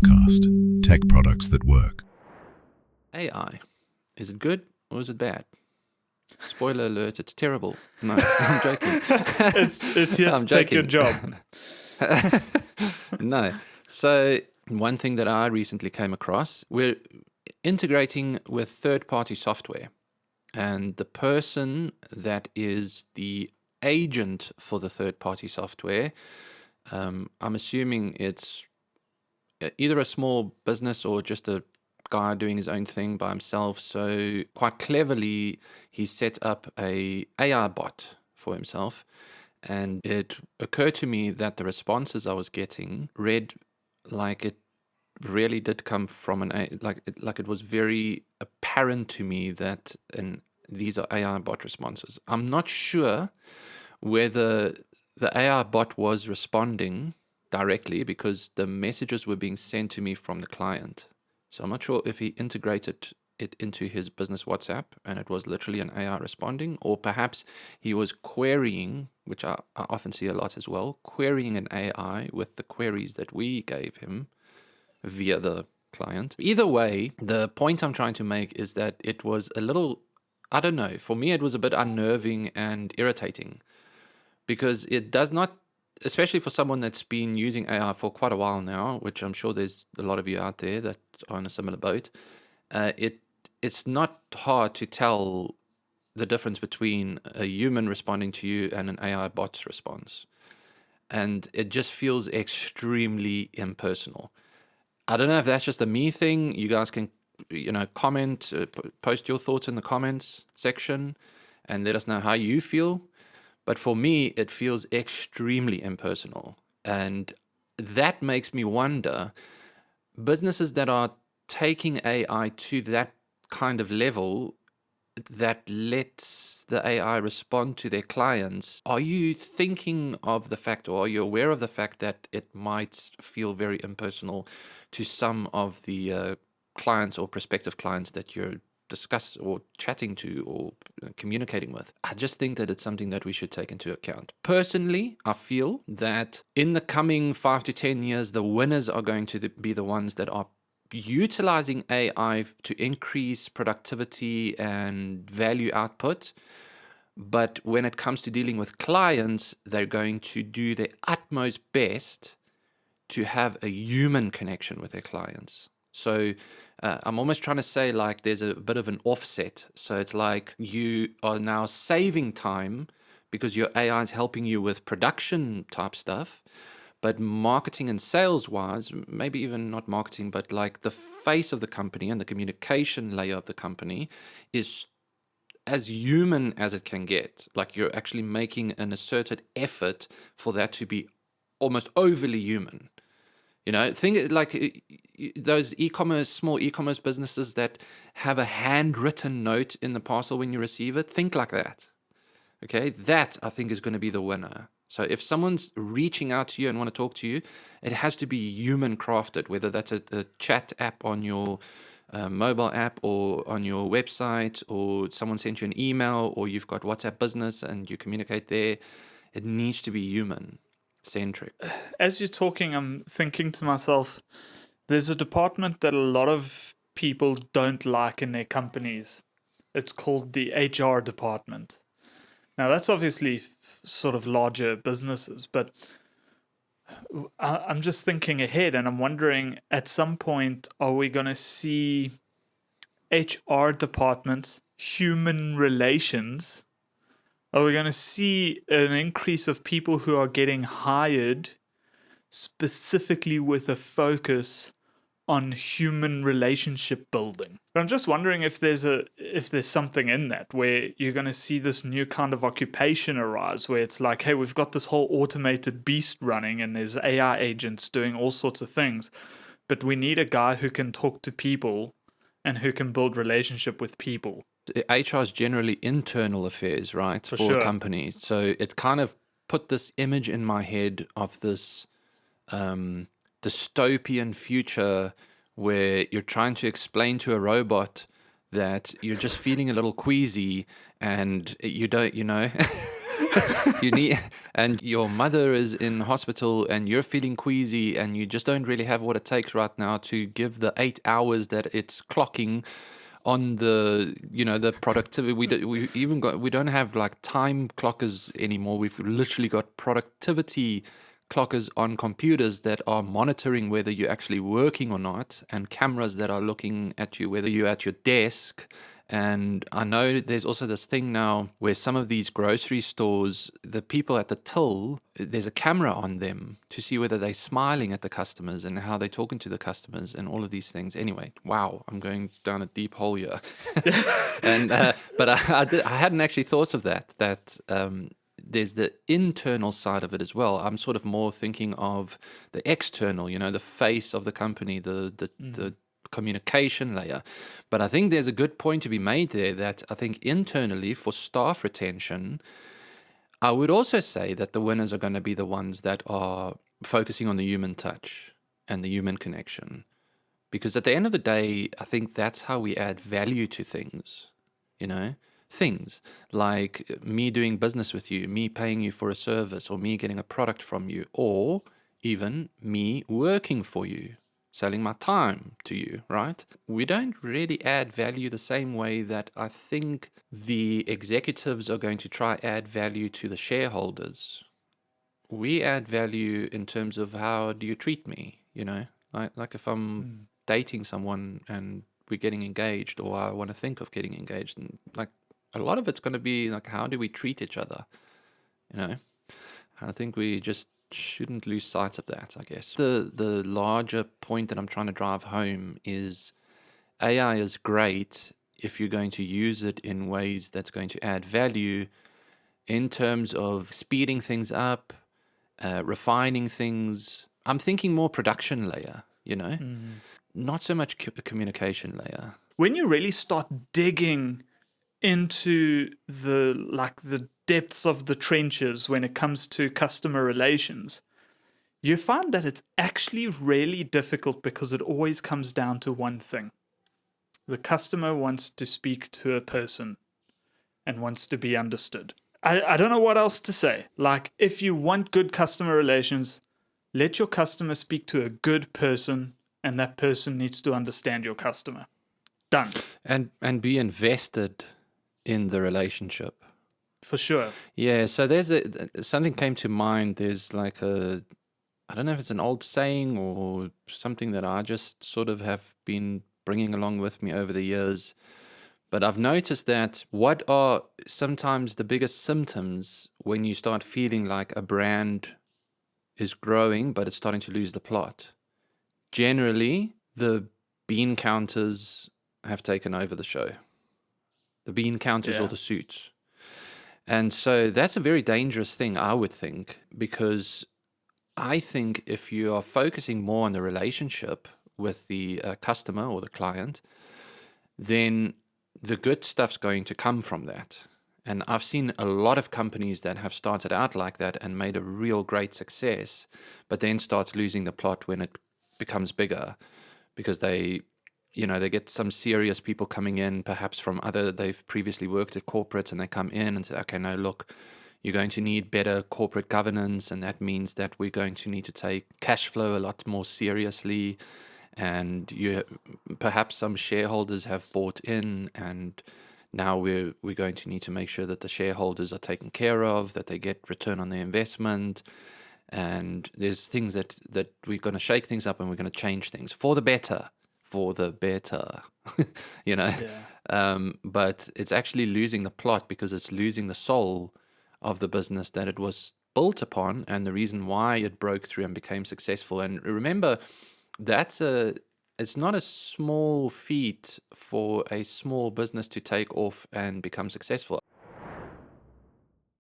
Podcast. Tech products that work. AI. Is it good or is it bad? Spoiler alert, it's terrible. No, I'm joking. It's here to take your job. No. So one thing that I recently came across, we're integrating with third-party software. And the person that is the agent for the third-party software, I'm assuming it's either a small business or just a guy doing his own thing by himself. So quite cleverly, he set up a AI bot for himself. And it occurred to me that the responses I was getting read like it really did come from like it was very apparent to me that these are AI bot responses. I'm not sure whether the AI bot was responding directly because the messages were being sent to me from the client. So I'm not sure if he integrated it into his business WhatsApp and it was literally an AI responding, or perhaps he was querying, which I often see a lot as well, querying an AI with the queries that we gave him via the client. Either way, the point I'm trying to make is that it was a little, I don't know, for me it was a bit unnerving and irritating because it does not, especially for someone that's been using AI for quite a while now, which I'm sure there's a lot of you out there that are in a similar boat, it's not hard to tell the difference between a human responding to you and an AI bot's response. And it just feels extremely impersonal. I don't know if that's just a me thing. You guys can, comment, post your thoughts in the comments section and let us know how you feel. But for me, it feels extremely impersonal. And that makes me wonder, businesses that are taking AI to that kind of level that lets the AI respond to their clients, are you thinking of the fact, or are you aware of the fact that it might feel very impersonal to some of the clients or prospective clients that you're discuss or chatting to or communicating with? I just think that it's something that we should take into account. Personally, I feel that in the coming 5 to 10 years, the winners are going to be the ones that are utilizing AI to increase productivity and value output. But when it comes to dealing with clients, they're going to do their utmost best to have a human connection with their clients. So I'm almost trying to say like there's a bit of an offset. So it's like you are now saving time because your AI is helping you with production type stuff. But marketing and sales wise, maybe even not marketing, but like the face of the company and the communication layer of the company is as human as it can get. Like you're actually making an asserted effort for that to be almost overly human. Think like those small e-commerce businesses that have a handwritten note in the parcel when you receive it. Think like that. Okay, that I think is going to be the winner. So if someone's reaching out to you and want to talk to you, it has to be human crafted, whether that's a chat app on your mobile app or on your website, or someone sent you an email, or you've got WhatsApp Business and you communicate there. It needs to be human centric. As you're talking, I'm thinking to myself, there's a department that a lot of people don't like in their companies. It's called the HR department. Now, that's obviously sort of larger businesses, but I'm just thinking ahead and I'm wondering, at some point, are we going to see HR departments, human relations? Are we going to see an increase of people who are getting hired specifically with a focus on human relationship building? But I'm just wondering if there's something in that where you're going to see this new kind of occupation arise where it's like, hey, we've got this whole automated beast running and there's AI agents doing all sorts of things, but we need a guy who can talk to people and who can build relationship with people. HR is generally internal affairs, right, for sure. companies. So it kind of put this image in my head of this dystopian future where you're trying to explain to a robot that you're just feeling a little queasy and you don't, you need, and your mother is in hospital and you're feeling queasy and you just don't really have what it takes right now to give the 8 hours that it's clocking on the, the productivity. We don't have like time clockers anymore. We've literally got productivity clockers on computers that are monitoring whether you're actually working or not, and cameras that are looking at you whether you're at your desk. And I know there's also this thing now where some of these grocery stores, the people at the till, there's a camera on them to see whether they're smiling at the customers and how they're talking to the customers and all of these things. Anyway, wow, I'm going down a deep hole here. And but I hadn't actually thought of that there's the internal side of it as well. I'm sort of more thinking of the external, the face of the company, the communication layer. But I think there's a good point to be made there that I think internally for staff retention, I would also say that the winners are going to be the ones that are focusing on the human touch and the human connection. Because at the end of the day, I think that's how we add value to things, things like me doing business with you, me paying you for a service, or me getting a product from you, or even me working for you, selling my time to you, right? We don't really add value the same way that I think the executives are going to try add value to the shareholders. We add value in terms of how do you treat me, like if I'm dating someone and we're getting engaged, or I want to think of getting engaged, and like a lot of it's going to be like, how do we treat each other? I think we just shouldn't lose sight of that, I guess. The larger point that I'm trying to drive home is AI is great if you're going to use it in ways that's going to add value in terms of speeding things up, refining things. I'm thinking more production layer, not so much communication layer. When you really start digging into the depths of the trenches when it comes to customer relations, you find that it's actually really difficult because it always comes down to one thing. The customer wants to speak to a person and wants to be understood. I don't know what else to say. Like, if you want good customer relations, let your customer speak to a good person, and that person needs to understand your customer. Done. And be invested in the relationship. For sure. Yeah, so there's something came to mind. There's like I don't know if it's an old saying or something that I just sort of have been bringing along with me over the years. But I've noticed that what are sometimes the biggest symptoms when you start feeling like a brand is growing, but it's starting to lose the plot? Generally, the bean counters have taken over the show. The bean counters or the suits. And so that's a very dangerous thing, I would think, because I think if you are focusing more on the relationship with the customer or the client, then the good stuff's going to come from that. And I've seen a lot of companies that have started out like that and made a real great success, but then starts losing the plot when it becomes bigger, because they get some serious people coming in, perhaps from they've previously worked at corporates, and they come in and say, okay, no, look, you're going to need better corporate governance, and that means that we're going to need to take cash flow a lot more seriously. And perhaps some shareholders have bought in, and now we're going to need to make sure that the shareholders are taken care of, that they get return on their investment. And there's things that we're going to shake things up, and we're going to change things for the better. But it's actually losing the plot because it's losing the soul of the business that it was built upon, and the reason why it broke through and became successful. And remember, it's not a small feat for a small business to take off and become successful.